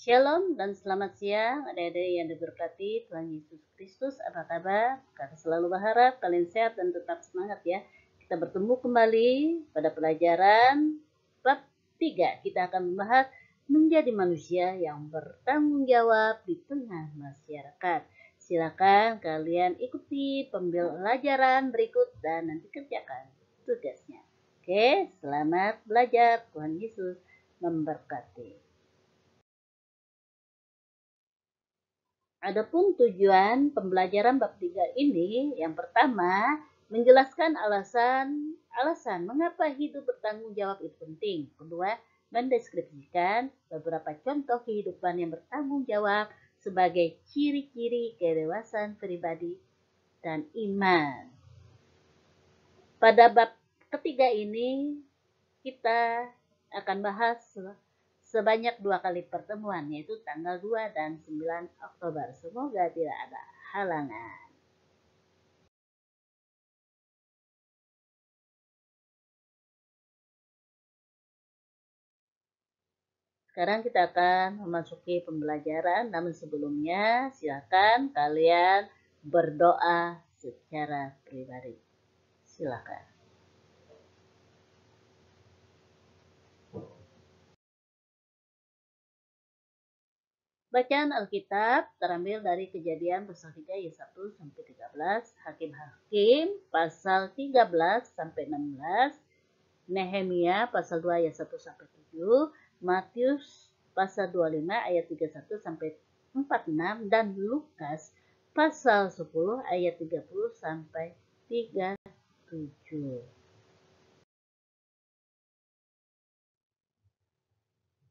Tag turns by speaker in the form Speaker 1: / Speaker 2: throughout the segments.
Speaker 1: Shalom dan selamat siang adik-adik yang diberkati Tuhan Yesus Kristus. Apa kabar? Kakak selalu berharap kalian sehat dan tetap semangat ya. Kita bertemu kembali pada pelajaran bab 3. Kita akan membahas menjadi manusia yang bertanggung jawab di tengah masyarakat. Silakan kalian ikuti pembelajaran berikut dan nanti kerjakan tugasnya. Oke, selamat belajar. Tuhan Yesus memberkati. Adapun tujuan pembelajaran bab 3 ini, yang pertama, menjelaskan alasan mengapa hidup bertanggung jawab itu penting. Kedua, mendeskripsikan beberapa contoh kehidupan yang bertanggung jawab sebagai ciri-ciri kedewasaan pribadi dan iman. Pada bab ketiga ini, kita akan bahas sebanyak 2 kali pertemuan, yaitu tanggal 2 dan 9 Oktober. Semoga tidak ada halangan. Sekarang kita akan memasuki pembelajaran, namun sebelumnya silakan kalian berdoa secara pribadi. Silakan. Bacaan Alkitab terambil dari Kejadian pasal 3 ayat 1 sampai 13, Hakim-Hakim pasal 13 sampai 16, Nehemia pasal 2 ayat 1 sampai 7, Matius pasal 25 ayat 31 sampai 46, dan Lukas pasal 10 ayat 30 sampai 37.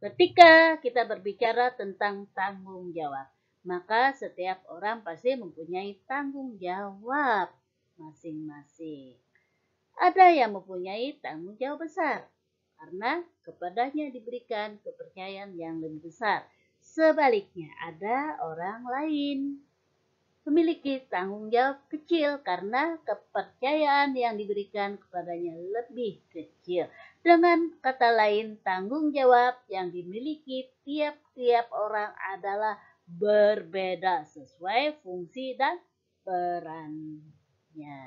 Speaker 1: Ketika kita berbicara tentang tanggung jawab, maka setiap orang pasti mempunyai tanggung jawab masing-masing. Ada yang mempunyai tanggung jawab besar, karena kepadanya diberikan kepercayaan yang lebih besar. Sebaliknya, ada orang lain memiliki tanggung jawab kecil karena kepercayaan yang diberikan kepadanya lebih kecil. Dengan kata lain, tanggung jawab yang dimiliki tiap-tiap orang adalah berbeda sesuai fungsi dan perannya.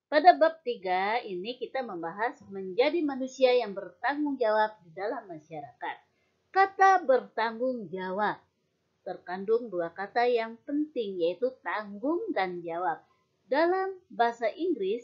Speaker 1: Pada bab 3 ini kita membahas menjadi manusia yang bertanggung jawab di dalam masyarakat. Kata bertanggung jawab terkandung 2 kata yang penting, yaitu tanggung dan jawab. Dalam bahasa Inggris,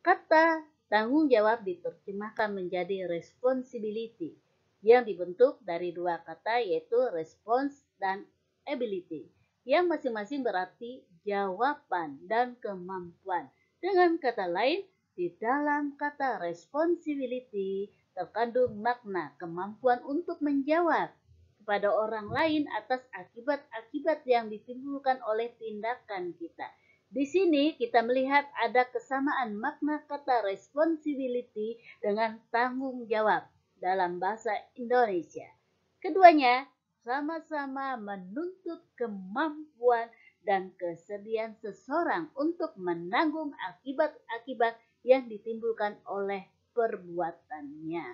Speaker 1: kata tanggung jawab diterjemahkan menjadi responsibility, yang dibentuk dari 2 kata, yaitu response dan ability, yang masing-masing berarti jawaban dan kemampuan. Dengan kata lain, di dalam kata responsibility terkandung makna kemampuan untuk menjawab kepada orang lain atas akibat-akibat yang ditimbulkan oleh tindakan kita. Di sini kita melihat ada kesamaan makna kata responsibility dengan tanggung jawab dalam bahasa Indonesia. Keduanya sama-sama menuntut kemampuan dan kesediaan seseorang untuk menanggung akibat-akibat yang ditimbulkan oleh perbuatannya.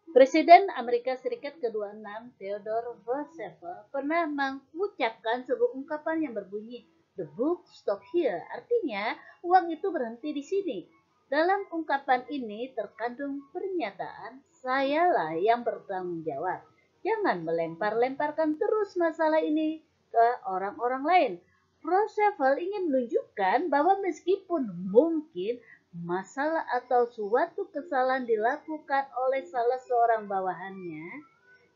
Speaker 1: Presiden Amerika Serikat ke-26 Theodore Roosevelt pernah mengucapkan sebuah ungkapan yang berbunyi, "The book stop here," artinya uang itu berhenti di sini. Dalam ungkapan ini terkandung pernyataan, sayalah yang bertanggung jawab. Jangan melempar-lemparkan terus masalah ini ke orang-orang lain. Roosevelt ingin menunjukkan bahwa meskipun mungkin masalah atau suatu kesalahan dilakukan oleh salah seorang bawahannya,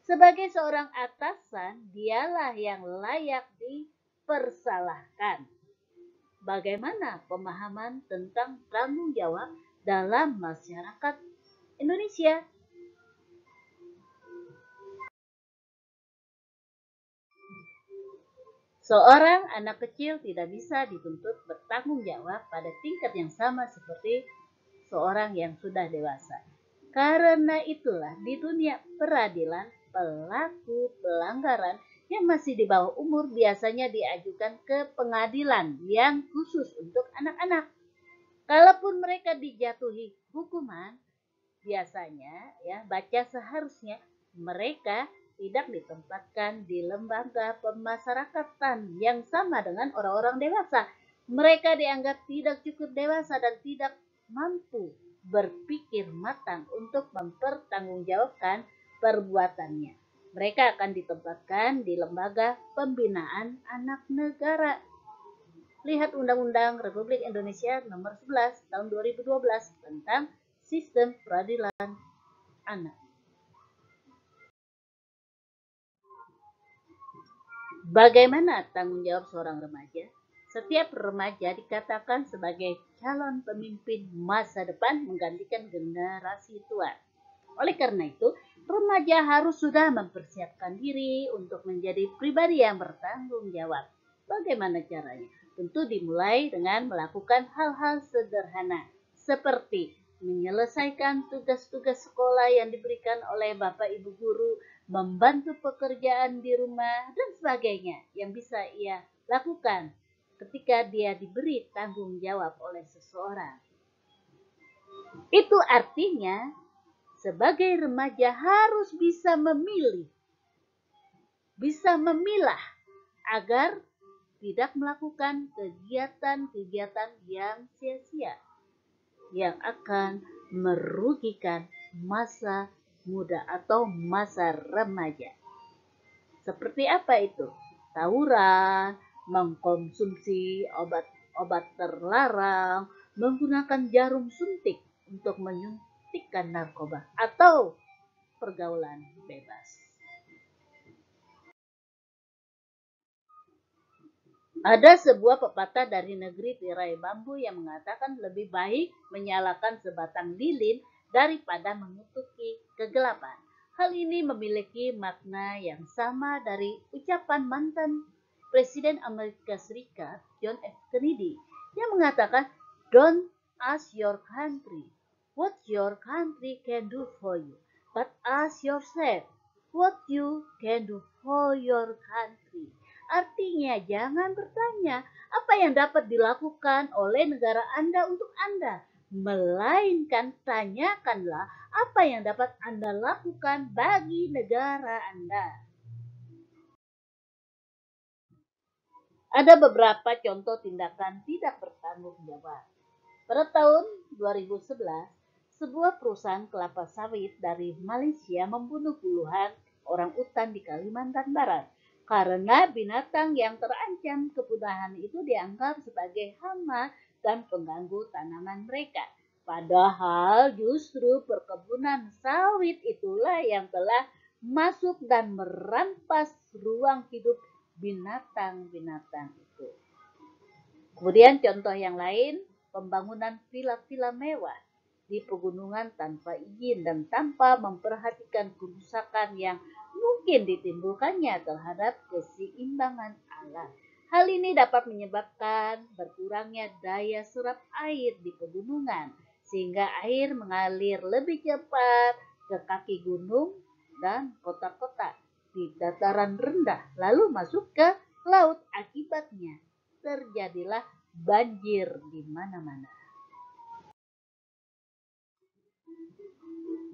Speaker 1: sebagai seorang atasan, dialah yang layak dipersalahkan. Bagaimana pemahaman tentang tanggung jawab dalam masyarakat Indonesia? Seorang anak kecil tidak bisa dituntut bertanggung jawab pada tingkat yang sama seperti seorang yang sudah dewasa. Karena itulah di dunia peradilan, pelaku pelanggaran yang masih di bawah umur biasanya diajukan ke pengadilan yang khusus untuk anak-anak. Kalaupun mereka dijatuhi hukuman, biasanya ya baca seharusnya mereka tidak ditempatkan di lembaga pemasyarakatan yang sama dengan orang-orang dewasa. Mereka dianggap tidak cukup dewasa dan tidak mampu berpikir matang untuk mempertanggungjawabkan perbuatannya. Mereka akan ditempatkan di lembaga pembinaan anak negara. Lihat Undang-Undang Republik Indonesia Nomor 11 Tahun 2012 tentang Sistem Peradilan Anak. Bagaimana tanggung jawab seorang remaja? Setiap remaja dikatakan sebagai calon pemimpin masa depan menggantikan generasi tua. Oleh karena itu, remaja harus sudah mempersiapkan diri untuk menjadi pribadi yang bertanggung jawab. Bagaimana caranya? Tentu dimulai dengan melakukan hal-hal sederhana, seperti menyelesaikan tugas-tugas sekolah yang diberikan oleh Bapak Ibu guru, membantu pekerjaan di rumah, dan sebagainya yang bisa ia lakukan ketika dia diberi tanggung jawab oleh seseorang. Itu artinya sebagai remaja harus bisa memilih, bisa memilah agar tidak melakukan kegiatan-kegiatan yang sia-sia yang akan merugikan masa muda atau masa remaja. Seperti apa itu? Tawuran, mengkonsumsi obat-obat terlarang, menggunakan jarum suntik untuk menyuntikkan narkoba, atau pergaulan bebas. Ada sebuah pepatah dari negeri tirai bambu yang mengatakan lebih baik menyalakan sebatang lilin daripada mengutuki kegelapan. Hal ini memiliki makna yang sama dari ucapan mantan Presiden Amerika Serikat John F. Kennedy yang mengatakan, "Don't ask your country what your country can do for you, but ask yourself what you can do for your country." Artinya, jangan bertanya apa yang dapat dilakukan oleh negara Anda untuk Anda, melainkan tanyakanlah apa yang dapat Anda lakukan bagi negara Anda. Ada beberapa contoh tindakan tidak bertanggung jawab. Pada tahun 2011, sebuah perusahaan kelapa sawit dari Malaysia membunuh puluhan orang utan di Kalimantan Barat karena binatang yang terancam kepunahan itu dianggap sebagai hama dan pengganggu tanaman mereka. Padahal justru perkebunan sawit itulah yang telah masuk dan merampas ruang hidup binatang-binatang itu. Kemudian contoh yang lain, pembangunan villa-villa mewah di pegunungan tanpa izin dan tanpa memperhatikan kerusakan yang mungkin ditimbulkannya terhadap keseimbangan alam. Hal ini dapat menyebabkan berkurangnya daya serap air di pegunungan, sehingga air mengalir lebih cepat ke kaki gunung dan kota-kota di dataran rendah, lalu masuk ke laut. Akibatnya terjadilah banjir di mana-mana.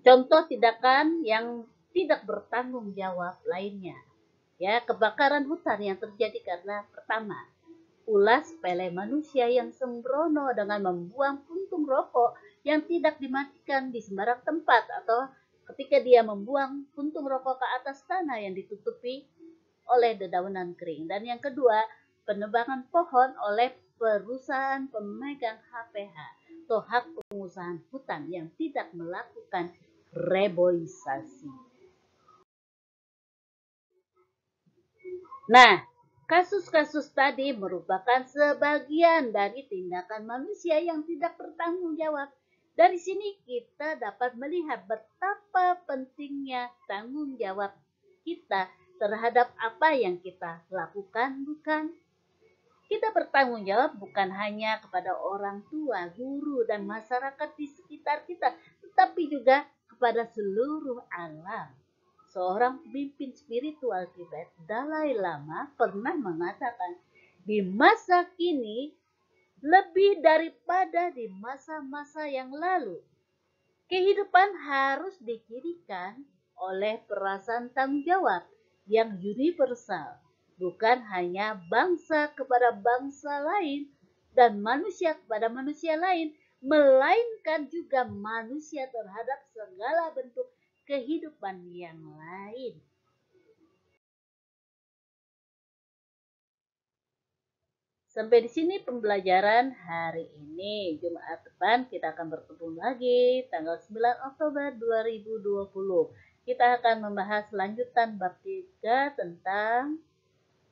Speaker 1: Contoh tindakan yang tidak bertanggung jawab lainnya, ya, kebakaran hutan yang terjadi karena pertama, ulah sepele manusia yang sembrono dengan membuang puntung rokok yang tidak dimatikan di sembarang tempat, atau ketika dia membuang puntung rokok ke atas tanah yang ditutupi oleh dedaunan kering. Dan yang kedua, penebangan pohon oleh perusahaan pemegang HPH atau hak pengusahaan hutan yang tidak melakukan reboisasi. Nah, kasus-kasus tadi merupakan sebagian dari tindakan manusia yang tidak bertanggung jawab. Dari sini kita dapat melihat betapa pentingnya tanggung jawab kita terhadap apa yang kita lakukan, bukan? Kita bertanggung jawab bukan hanya kepada orang tua, guru, dan masyarakat di sekitar kita, tetapi juga kepada seluruh alam. Seorang pemimpin spiritual Tibet, Dalai Lama, pernah mengatakan, di masa kini lebih daripada di masa-masa yang lalu. Kehidupan harus dikirikan oleh perasaan tanggung jawab yang universal, bukan hanya bangsa kepada bangsa lain dan manusia kepada manusia lain, melainkan juga manusia terhadap segala bentuk kehidupan yang lain. Sampai di sini pembelajaran hari ini. Jumat depan kita akan bertemu lagi tanggal 9 Oktober 2020. Kita akan membahas lanjutan bab 3 tentang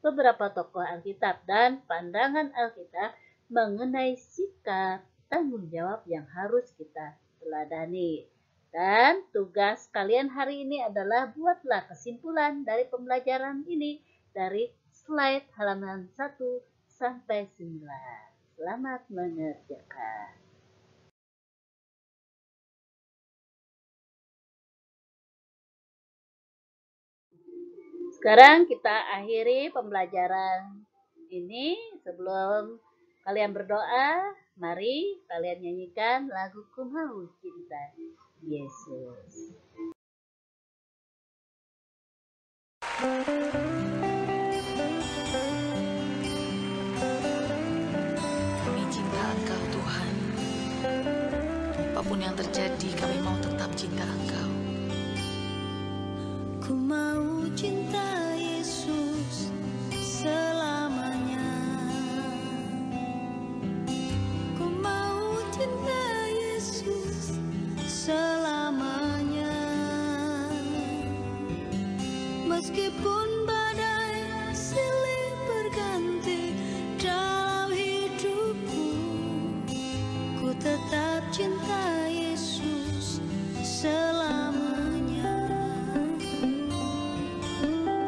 Speaker 1: beberapa tokoh Alkitab dan pandangan Alkitab mengenai sikap tanggung jawab yang harus kita teladani. Dan tugas kalian hari ini adalah buatlah kesimpulan dari pembelajaran ini dari slide halaman 1 sampai 9. Selamat mengerjakan. Sekarang kita akhiri pembelajaran ini. Sebelum kalian berdoa, mari kalian nyanyikan lagu Ku Mau Cinta Yesus.
Speaker 2: Kami cinta Engkau Tuhan. Apapun yang terjadi, kami mau tetap cinta Engkau.
Speaker 3: Ku mau cinta Yesus selamanya. Ku mau cinta Yesus selamanya. Meskipun badai silih berganti dalam hidupku, ku tetap cinta Yesus selamanya.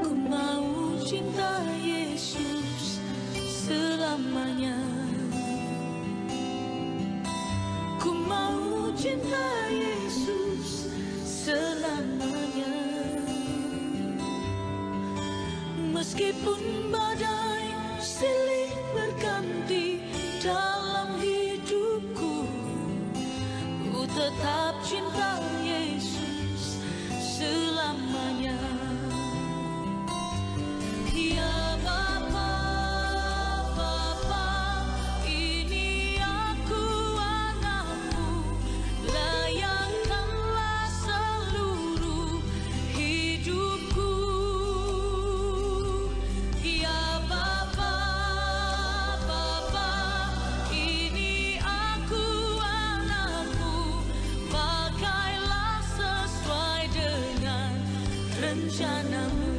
Speaker 3: Ku mau cinta Yesus selamanya. Ku mau cinta Yesus selamanya. Meskipun badai silih berganti dalam hidupku, ku tetap cinta Yesus selamanya. Ya Bapa, Bapa, ini aku anakmu, layakkanlah seluruh hidupku. Ya Bapa, Bapa, ini aku anakmu, pakailah sesuai dengan rencanamu.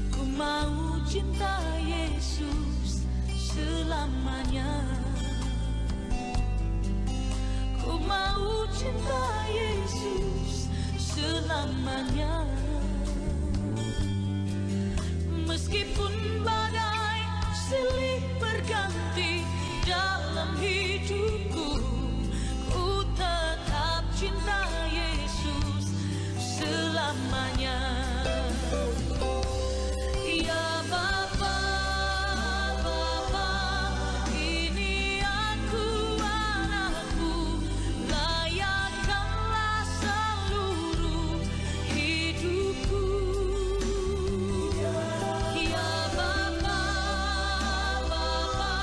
Speaker 3: Ku mau cinta Yesus selamanya. Ku mau cinta Yesus selamanya. Meskipun badai silih berganti dalam hidupku, ku tetap cinta Yesus selamanya. Ya Bapa, Bapa, ini aku anakmu, layakkanlah seluruh hidupku. Ya Bapa, Bapa,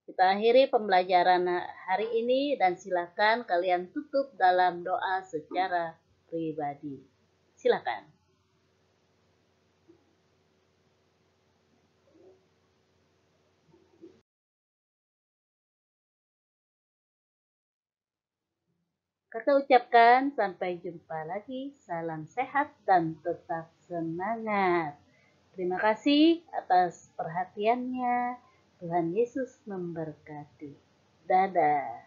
Speaker 1: Kita akhiri pembelajaran hari ini dan silakan kalian tutup dalam doa secara pribadi. Silakan. Kita ucapkan sampai jumpa lagi. Salam sehat dan tetap semangat. Terima kasih atas perhatiannya. Tuhan Yesus memberkati. Dadah.